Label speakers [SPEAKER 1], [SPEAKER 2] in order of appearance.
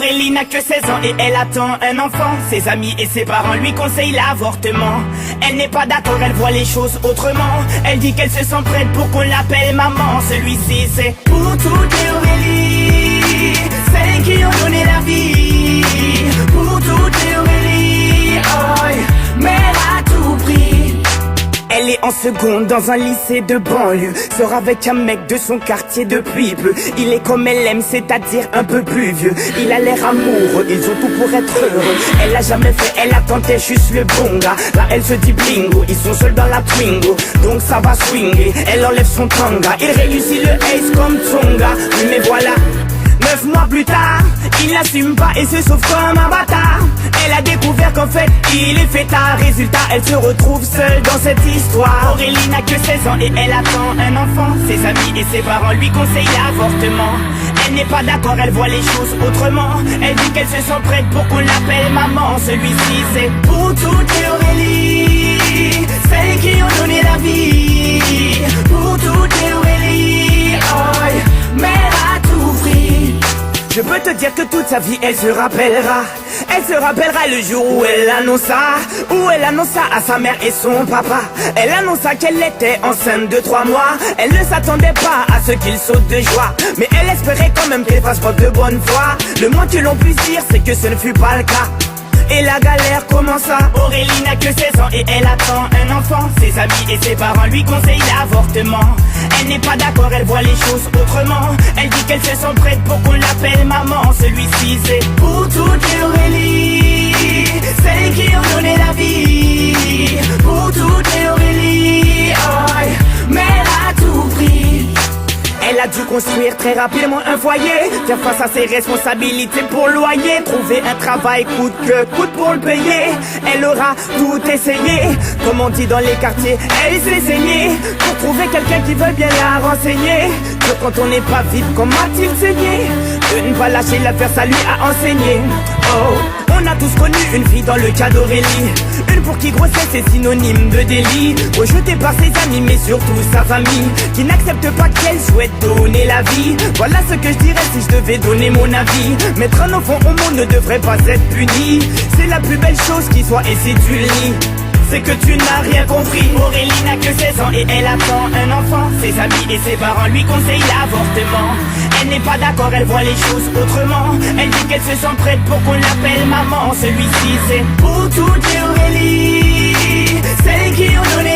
[SPEAKER 1] Aurélie n'a que 16 ans et elle attend un enfant. Ses amis et ses parents lui conseillent l'avortement. Elle n'est pas d'accord, elle voit les choses autrement. Elle dit qu'elle se sent prête pour qu'on l'appelle maman. Celui-ci c'est pour toutes les Aurélie, celles qui ont donné la vie. Pour toutes les Aurélie, oh, mère à tout prix. Elle est en seconde dans un lycée de banlieue. Sort avec un mec de son quartier depuis peu. Il est comme elle aime, c'est-à-dire un peu plus vieux. Il a l'air amoureux, ils ont tout pour être heureux. Elle l'a jamais fait, elle attendait juste le bon gars. Là elle se dit bingo, ils sont seuls dans la Twingo. Donc ça va swinguer, elle enlève son tanga. Il réussit le ace comme Tonga. Oui mais voilà, 9 mois plus tard, il n'assume pas et se sauve comme un bâtard. Elle a découvert qu'en fait, il est fêtard. Résultat, elle se retrouve seule dans cette histoire. Aurélie n'a que 16 ans et elle attend un enfant. Ses amis et ses parents lui conseillent l'avortement. Elle n'est pas d'accord, elle voit les choses autrement. Elle dit qu'elle se sent prête pour qu'on l'appelle maman. Celui-ci c'est pour toutes les Aurélie, celles qui ont donné la vie. Pour toutes les Aurélie, oh, mère à tout prix. Je peux te dire que toute sa vie elle se rappellera. Elle se rappellera le jour où elle annonça à sa mère et son papa. Elle annonça qu'elle était enceinte de 3 mois. Elle ne s'attendait pas à ce qu'il saute de joie, mais elle espérait quand même qu'elle fasse preuve de bonne foi. Le moins que l'on puisse dire c'est que ce ne fut pas le cas. Et la galère commença. Aurélie n'a que 16 ans et elle attend un enfant. Ses amis et ses parents lui conseillent l'avortement. Elle n'est pas d'accord, elle voit les choses autrement. Elle dit qu'elle se sent prête pour qu'on l'appelle maman. Celui-ci c'est pour toutes les Aurélie, celles qui ont donné la vie. Pour toutes les Aurélie, oh, mère à tout prix. Elle a dû construire très rapidement un foyer, faire face à ses responsabilités pour le loyer, trouver un travail coûte que coûte pour le payer. Elle aura tout essayé, comme on dit dans les quartiers, elle s'est saignée pour trouver quelqu'un qui veut bien la renseigner. Que quand on n'est pas vite, comment a-t-il saigné? De ne pas lâcher l'affaire, ça lui a enseigné. Oh, on a tous connu une fille dans le cas d'Aurélie, une pour qui grossesse est synonyme de délit, rejetée par ses amis mais surtout sa famille, qui n'accepte pas qu'elle souhaite donner la vie. Voilà ce que je dirais si je devais donner mon avis. Mettre un enfant au monde ne devrait pas être puni. C'est la plus belle chose qui soit et si tu le nies, c'est que tu n'as rien compris. Aurélie n'a que 16 ans et elle attend un enfant. Ses amis et ses parents lui conseillent l'avortement. Elle n'est pas d'accord, elle voit les choses autrement. Elle dit qu'elle se sent prête pour qu'on l'appelle maman. Celui-ci c'est pour toutes les Aurélie, celles qui ont donné